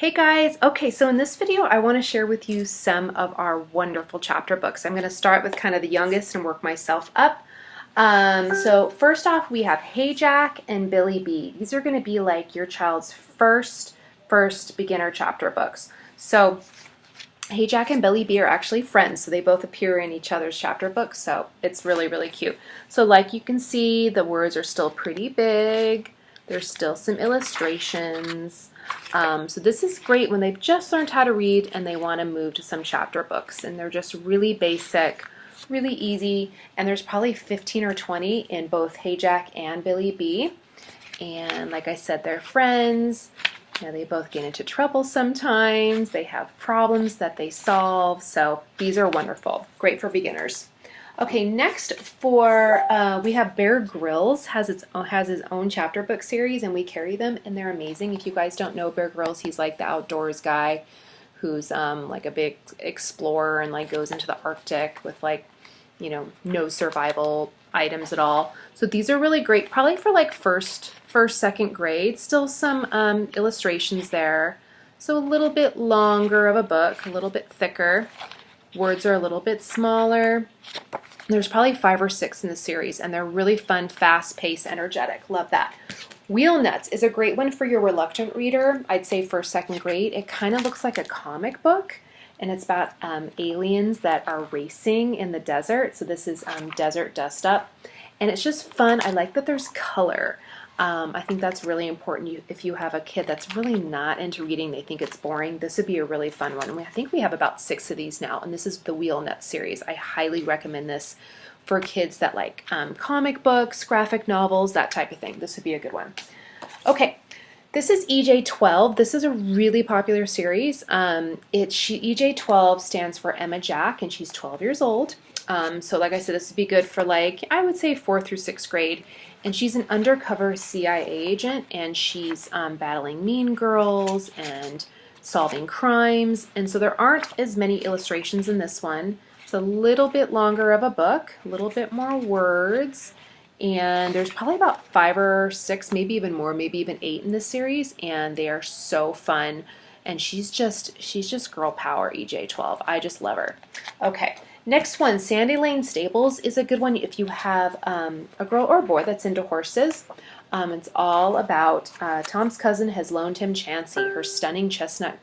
Hey guys, okay, so in this video I want to share with you some of our wonderful chapter books. I'm going to start with kind of the youngest and work myself up. So first off we have Hey Jack and Billy B. These are going to be like your child's first beginner chapter books. So Hey Jack and Billy B are actually friends, so they both appear in each other's chapter books, so it's really cute. So like you can see, the words are still pretty big. There's still some illustrations. So this is great when they've just learned how to read and they want to move to some chapter books, and they're just really basic, really easy, and there's probably 15 or 20 in both Hey Jack and Billy B. And like I said, they're friends. You know, they both get into trouble sometimes. They have problems that they solve. So these are wonderful. Great for beginners. Okay, next we have Bear Grylls has his own chapter book series, and we carry them, and they're amazing. If you guys don't know Bear Grylls, he's like the outdoors guy who's like a big explorer and like goes into the Arctic with like, you know, no survival items at all. So these are really great, probably for like first, second grade. Still some illustrations there. So a little bit longer of a book, a little bit thicker. Words are a little bit smaller. There's probably 5 or 6 in the series, and they're really fun, fast-paced, energetic. Love that. Wheel Nuts is a great one for your reluctant reader. I'd say first, second grade. It kind of looks like a comic book, and it's about aliens that are racing in the desert. So this is Desert Dust Up, and it's just fun. I like that there's color. I think that's really important. If you have a kid that's really not into reading, they think it's boring, this would be a really fun one. I think we have about 6 of these now, and this is the Wheel Nuts series. I highly recommend this for kids that like comic books, graphic novels, that type of thing. This would be a good one. Okay, this is EJ12. This is a really popular series. EJ12 stands for Emma Jack, and she's 12 years old. So like I said, this would be good for like, I would say 4th through 6th grade. And she's an undercover CIA agent, and she's battling mean girls and solving crimes. And so there aren't as many illustrations in this one. It's a little bit longer of a book, a little bit more words. And there's probably about 5 or 6, maybe even more, maybe even 8 in this series. And they are so fun. And she's just girl power, EJ12. I just love her. Okay. Next one, Sandy Lane Stables, is a good one if you have a girl or a boy that's into horses. It's all about Tom's cousin has loaned him Chansey, her stunning chestnut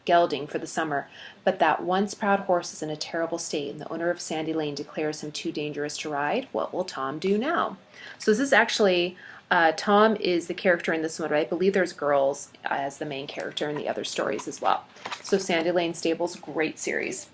gelding, for the summer, but that once proud horse is in a terrible state, and the owner of Sandy Lane declares him too dangerous to ride. What will Tom do now? So this is actually, Tom is the character in this one, but I believe there's girls as the main character in the other stories as well. So Sandy Lane Stables, great series.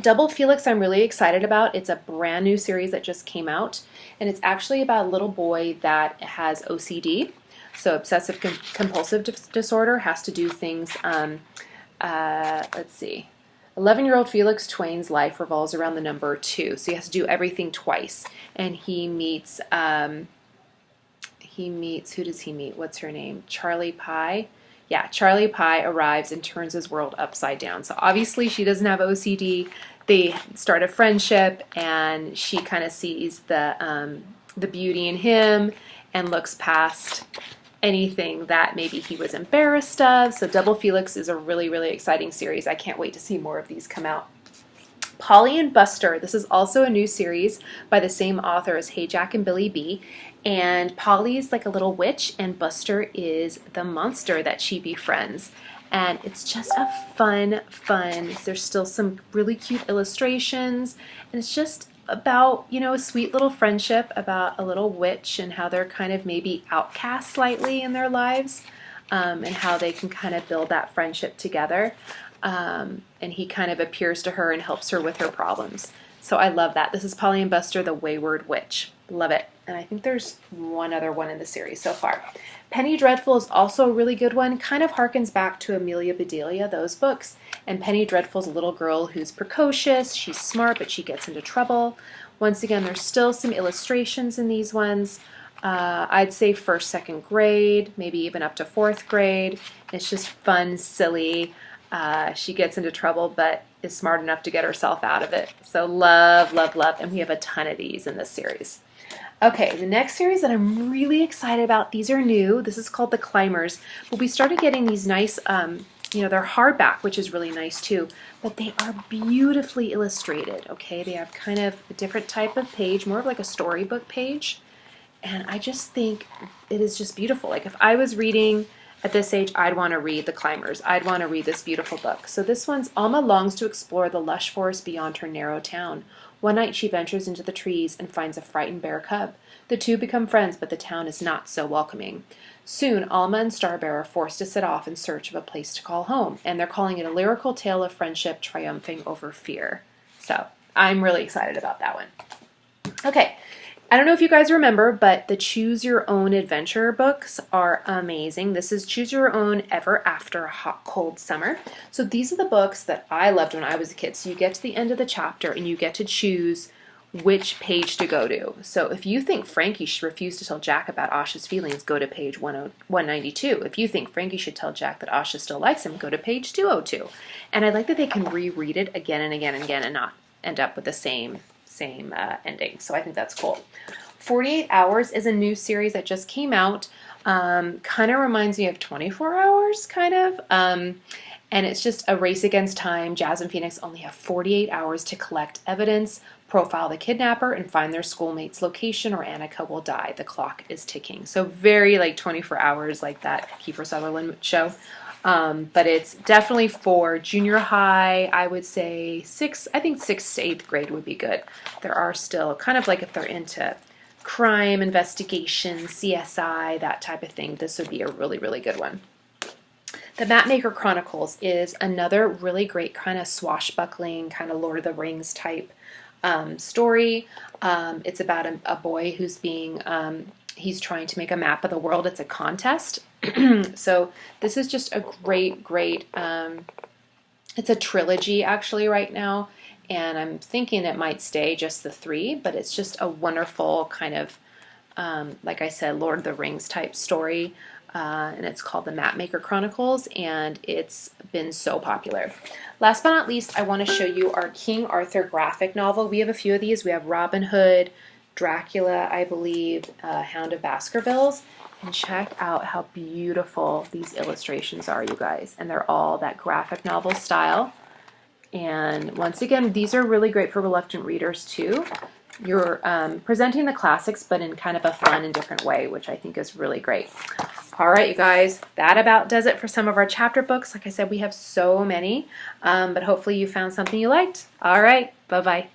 Double Felix I'm really excited about. It's a brand new series that just came out, and it's actually about a little boy that has OCD, so obsessive compulsive disorder, has to do things, let's see, 11-year-old Felix Twain's life revolves around the number 2, so he has to do everything twice, and he meets, who does he meet? What's her name? Charlie Pye? Yeah, Charlie Pye arrives and turns his world upside down. So obviously she doesn't have OCD. They start a friendship, and she kind of sees the beauty in him and looks past anything that maybe he was embarrassed of. So Double Felix is a really exciting series. I can't wait to see more of these come out. Polly and Buster. This is also a new series by the same author as Hey Jack and Billy B. And Polly's like a little witch, and Buster is the monster that she befriends. And it's just a fun. There's still some really cute illustrations, and it's just about, you know, a sweet little friendship about a little witch and how they're kind of maybe outcast slightly in their lives, and how they can kind of build that friendship together. And he kind of appears to her and helps her with her problems. So I love that. This is Polly and Buster, the Wayward Witch. Love it. And I think there's one other one in the series so far. Penny Dreadful is also a really good one. Kind of harkens back to Amelia Bedelia, those books. And Penny Dreadful's a little girl who's precocious. She's smart, but she gets into trouble. Once again, there's still some illustrations in these ones. I'd say 1st, 2nd grade, maybe even up to 4th grade. It's just fun, silly. She gets into trouble, but is smart enough to get herself out of it. So love. And we have a ton of these in this series. Okay, the next series that I'm really excited about, these are new. This is called The Climbers. But we started getting these nice you know, they're hardback, which is really nice too, but they are beautifully illustrated, okay? They have kind of a different type of page, more of like a storybook page, and I just think it is just beautiful. Like if I was reading at this age, I'd want to read The Climbers. I'd want to read this beautiful book. So this one's Alma longs to explore the lush forest beyond her narrow town. One night she ventures into the trees and finds a frightened bear cub. The two become friends, but the town is not so welcoming. Soon, Alma and Starbear are forced to set off in search of a place to call home, and they're calling it a lyrical tale of friendship triumphing over fear. So I'm really excited about that one. Okay. I don't know if you guys remember, but the Choose Your Own Adventure books are amazing. This is Choose Your Own Ever After a Hot Cold Summer. So these are the books that I loved when I was a kid. So you get to the end of the chapter and you get to choose which page to go to. So if you think Frankie should refuse to tell Jack about Asha's feelings, go to page 192. If you think Frankie should tell Jack that Asha still likes him, go to page 202. And I like that they can reread it again and again and again and not end up with the same ending. So I think that's cool. 48 Hours is a new series that just came out. Kind of reminds me of 24 Hours, kind of. And it's just a race against time. Jazz and Phoenix only have 48 hours to collect evidence, profile the kidnapper, and find their schoolmate's location, or Annika will die. The clock is ticking. So very like 24 Hours, like that Kiefer Sutherland show. But it's definitely for junior high. I would say I think 6th to 8th grade would be good. There are still kind of like if they're into crime, investigation, CSI, that type of thing, this would be a really, really good one. The Mapmaker Chronicles is another really great kind of swashbuckling, kind of Lord of the Rings type story. It's about a boy who's he's trying to make a map of the world. It's a contest. So this is just a great, it's a trilogy actually right now, and I'm thinking it might stay just the 3, but it's just a wonderful kind of, like I said, Lord of the Rings type story, and it's called The Mapmaker Chronicles, and it's been so popular. Last but not least, I want to show you our King Arthur graphic novel. We have a few of these. We have Robin Hood, Dracula, I believe, Hound of Baskervilles, and check out how beautiful these illustrations are, you guys. And they're all that graphic novel style. And once again, these are really great for reluctant readers too. You're presenting the classics, but in kind of a fun and different way, which I think is really great. All right, you guys, that about does it for some of our chapter books. Like I said, we have so many, but hopefully you found something you liked. All right, bye-bye.